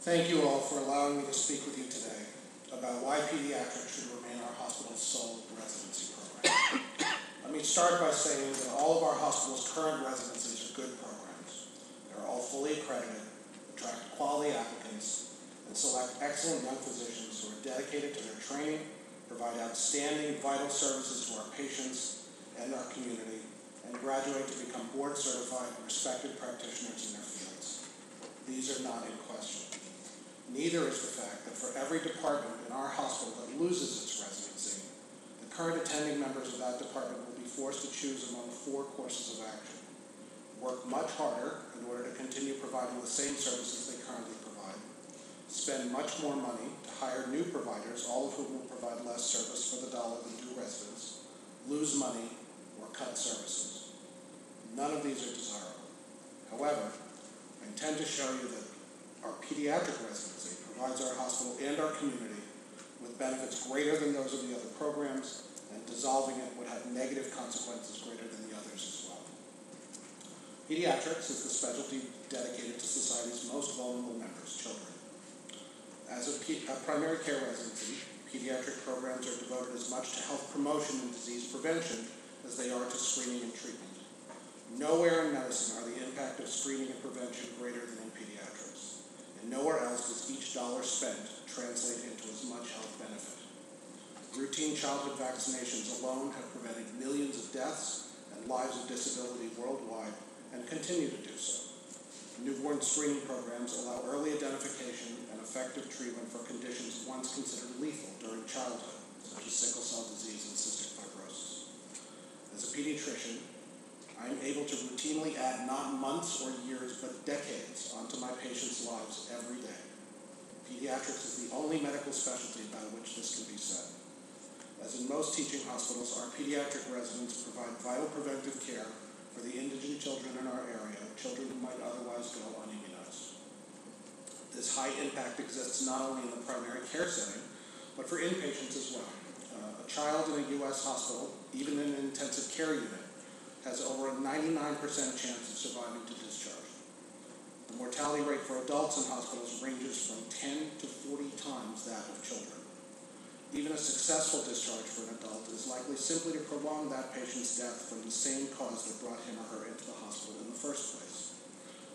Thank you all for allowing me to speak with you today about why pediatrics should remain our hospital's sole residency program. Let me start by saying that all of our hospital's current residencies are good programs. They're all fully accredited, attract quality applicants, and select excellent young physicians who are dedicated to their training, provide outstanding vital services to our patients and our community, and graduate to become board certified and respected practitioners in their fields. These are not in question. Neither is the fact that for every department in our hospital that loses its residency, the current attending members of that department will be forced to choose among 4 courses of action. Work much harder in order to continue providing the same services they currently provide, spend much more money to hire new providers, all of whom will provide less service for the dollar than do residents, lose money, or cut services. None of these are desirable. However, I intend to show you that our pediatric residency provides our hospital and our community with benefits greater than those of the other programs, and dissolving it would have negative consequences greater than the others as well. Pediatrics is the specialty dedicated to society's most vulnerable members, children. As a primary care residency, pediatric programs are devoted as much to health promotion and disease prevention as they are to screening and treatment. Nowhere in medicine are the impact of screening and prevention greater than in pediatrics, and nowhere else does each dollar spent translate into as much health benefit. Routine childhood vaccinations alone have prevented millions of deaths and lives of disability worldwide, and continue to do so. Newborn screening programs allow early identification and effective treatment for conditions once considered lethal during childhood, such as sickle cell disease and cystic fibrosis. As a pediatrician, I am able to routinely add not months or years, but decades onto my patients' lives every day. Pediatrics is the only medical specialty by which this can be said. As in most teaching hospitals, our pediatric residents provide vital preventive care for the indigent children in our area, children who might otherwise go unimmunized. This high impact exists not only in the primary care setting, but for inpatients as well. A child in a U.S. hospital, even in an intensive care unit, has over a 99% chance of surviving to discharge. The mortality rate for adults in hospitals ranges from 10 to 40 times that of children. Even a successful discharge for an adult is likely simply to prolong that patient's death from the same cause that brought him or her into the hospital in the first place.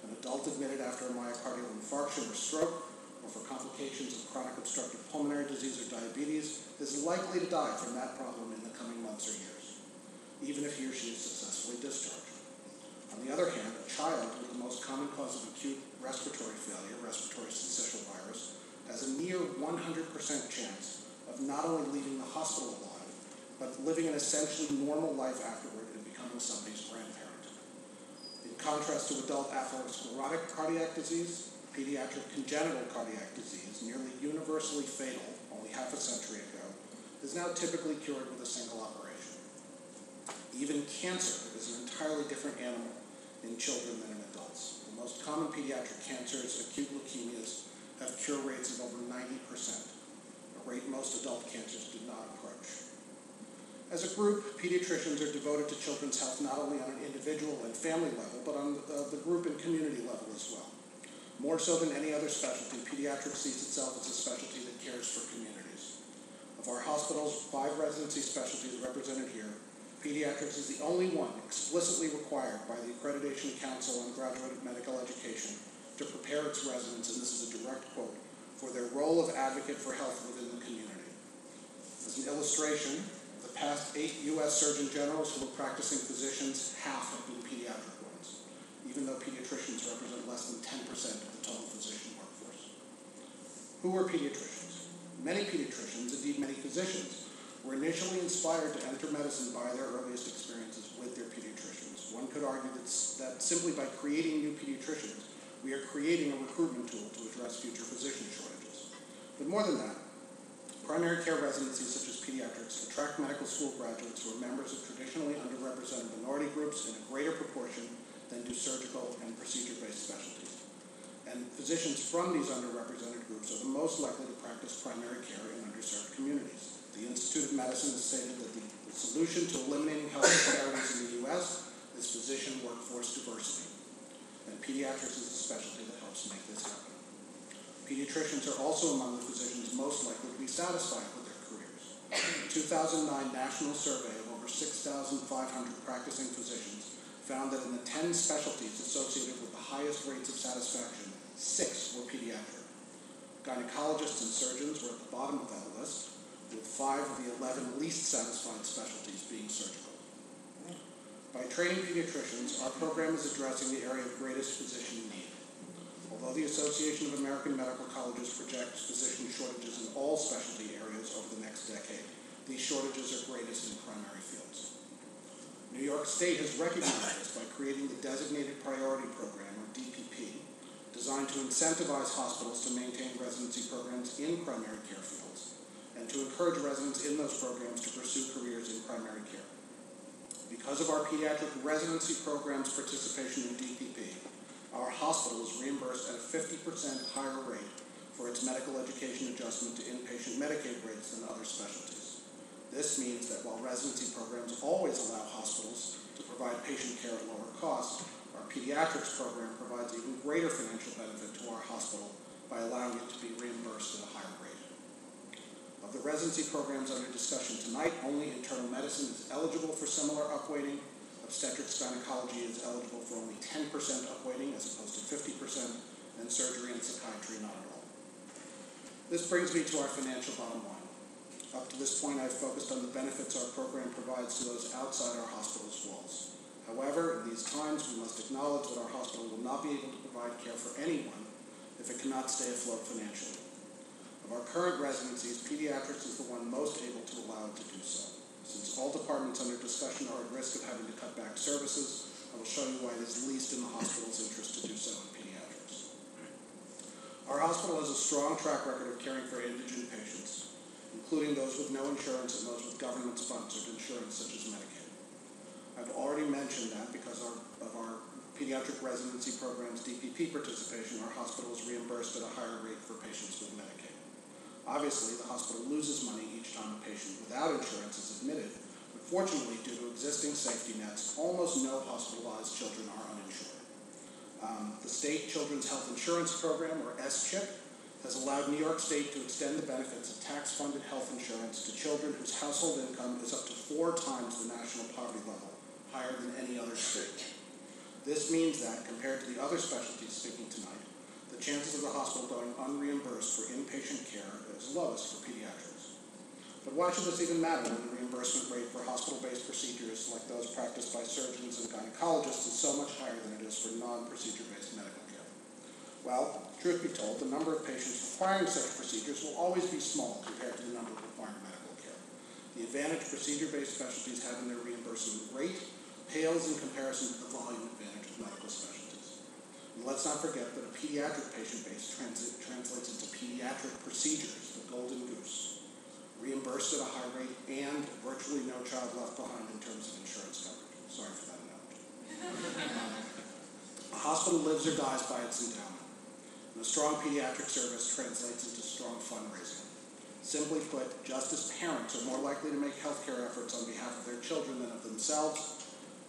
An adult admitted after a myocardial infarction or stroke, or for complications of chronic obstructive pulmonary disease or diabetes, is likely to die from that problem in the coming months or years, even if he or she is successfully discharged. On the other hand, a child with the most common cause of acute respiratory failure, respiratory syncytial virus, has a near 100% chance of not only leaving the hospital alive, but living an essentially normal life afterward and becoming somebody's grandparent. In contrast to adult atherosclerotic cardiac disease, pediatric congenital cardiac disease, nearly universally fatal only half a century ago, is now typically cured with a single operation. Even cancer is an entirely different animal in children than in adults. The most common pediatric cancers, acute leukemias, have cure rates of over 90%. Rate most adult cancers do not approach. As a group, pediatricians are devoted to children's health not only on an individual and family level, but on the group and community level as well. More so than any other specialty, pediatrics sees itself as a specialty that cares for communities. Of our hospital's 5 residency specialties represented here, pediatrics is the only one explicitly required by the Accreditation Council on Graduate Medical Education to prepare its residents, and this is a direct quote, for their role of advocate for health within the community. As an illustration, of the past 8 U.S. Surgeon Generals who were practicing physicians, half have been pediatric ones, even though pediatricians represent less than 10% of the total physician workforce. Who are pediatricians? Many pediatricians, indeed many physicians, were initially inspired to enter medicine by their earliest experiences with their pediatricians. One could argue that simply by creating new pediatricians, we are creating a recruitment tool to address future physician shortages. But more than that, primary care residencies such as pediatrics attract medical school graduates who are members of traditionally underrepresented minority groups in a greater proportion than do surgical and procedure-based specialties. And physicians from these underrepresented groups are the most likely to practice primary care in underserved communities. The Institute of Medicine has stated that the solution to eliminating health disparities in the U.S. is physician workforce diversity. And pediatrics is a specialty that helps make this happen. Pediatricians are also among the physicians most likely to be satisfied with their careers. A 2009 national survey of over 6,500 practicing physicians found that in the 10 specialties associated with the highest rates of satisfaction, 6 were pediatric. Gynecologists and surgeons were at the bottom of that list, with 5 of the 11 least satisfied specialties being surgical. By training pediatricians, our program is addressing the area of greatest physician need. Although the Association of American Medical Colleges projects physician shortages in all specialty areas over the next decade, these shortages are greatest in primary fields. New York State has recognized this by creating the Designated Priority Program, or DPP, designed to incentivize hospitals to maintain residency programs in primary care fields and to encourage residents in those programs to pursue careers in primary care. Because of our pediatric residency program's participation in DPP, our hospital is reimbursed at a 50% higher rate for its medical education adjustment to inpatient Medicaid rates than other specialties. This means that while residency programs always allow hospitals to provide patient care at lower cost, our pediatrics program provides even greater financial benefit to our hospital by allowing it to be reimbursed at a higher rate. Of the residency programs under discussion tonight, only internal medicine is eligible for similar upweighting. Obstetrics gynecology is eligible for only 10% upweighting as opposed to 50%, and surgery and psychiatry not at all. This brings me to our financial bottom line. Up to this point, I've focused on the benefits our program provides to those outside our hospital's walls. However, in these times, we must acknowledge that our hospital will not be able to provide care for anyone if it cannot stay afloat financially. Of our current residencies, pediatrics is the one most able to allow it to do so. Since all departments under discussion are at risk of having to cut back services, I will show you why it is least in the hospital's interest to do so in pediatrics. Our hospital has a strong track record of caring for indigent patients, including those with no insurance and those with government-sponsored insurance such as Medicaid. I've already mentioned that because of our pediatric residency program's DPP participation, our hospital is reimbursed at a higher rate for patients with Medicaid. Obviously, the hospital loses money each time a patient without insurance is admitted, but fortunately, due to existing safety nets, almost no hospitalized children are uninsured. The State Children's Health Insurance Program, or SCHIP, has allowed New York State to extend the benefits of tax-funded health insurance to children whose household income is up to 4 times the national poverty level, higher than any other state. This means that, compared to the other specialties speaking tonight, the chances of the hospital going unreimbursed for inpatient care is lowest for pediatrics. But why should this even matter when the reimbursement rate for hospital-based procedures like those practiced by surgeons and gynecologists is so much higher than it is for non-procedure-based medical care? Well, truth be told, the number of patients requiring such procedures will always be small compared to the number requiring medical care. The advantage procedure-based specialties have in their reimbursement rate pales in comparison to the volume advantage of medical specialties. And let's not forget that a pediatric patient base translates into pediatric procedures, the golden goose, reimbursed at a high rate and virtually no child left behind in terms of insurance coverage. Sorry for that analogy. A hospital lives or dies by its endowment, and a strong pediatric service translates into strong fundraising. Simply put, just as parents are more likely to make healthcare efforts on behalf of their children than of themselves,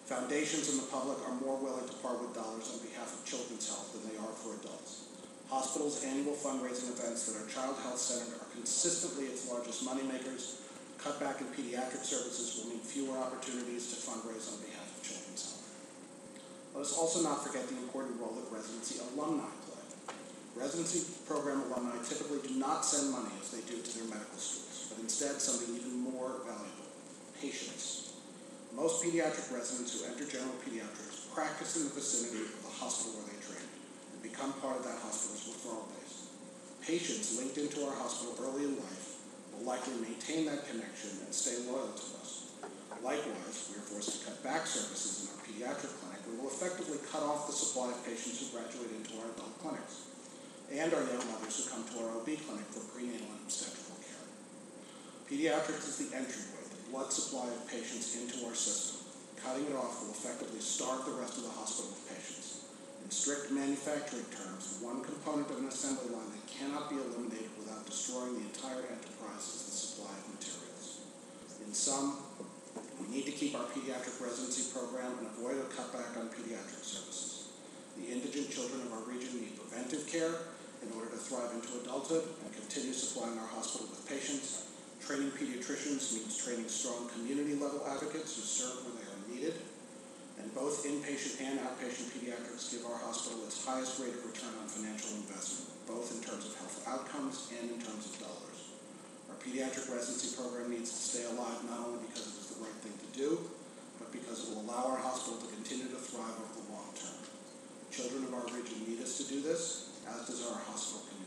foundations and the public are more willing to part with dollars on behalf of children's health than they are for adults. Hospitals' annual fundraising events that are child health centered are consistently its largest moneymakers. Cutback in pediatric services will mean fewer opportunities to fundraise on behalf of children's health. Let us also not forget the important role that residency alumni play. Residency program alumni typically do not send money as they do to their medical schools, but instead something even more valuable: patience. Most pediatric residents who enter general pediatrics practice in the vicinity of the hospital where they trained and become part of that hospital's referral base. Patients linked into our hospital early in life will likely maintain that connection and stay loyal to us. Likewise, we are forced to cut back services in our pediatric clinic, we will effectively cut off the supply of patients who graduate into our adult clinics, and our young mothers who come to our OB clinic for prenatal and obstetrical care. Pediatrics is the entryway, the blood supply of patients into our system. Cutting it off will effectively starve the rest of the hospital of patients. In strict manufacturing terms, the one component of an assembly line that cannot be eliminated without destroying the entire enterprise is the supply of materials. In sum, we need to keep our pediatric residency program and avoid a cutback on pediatric services. The indigent children of our region need preventive care, in order to thrive into adulthood and continue supplying our hospital with patients. Training pediatricians means training strong community-level advocates who serve where they are needed. And both inpatient and outpatient pediatrics give our hospital its highest rate of return on financial investment, both in terms of health outcomes and in terms of dollars. Our pediatric residency program needs to stay alive not only because it is the right thing to do, but because it will allow our hospital to continue to thrive over the long term. Children of our region need us to do this, as does our hospital community.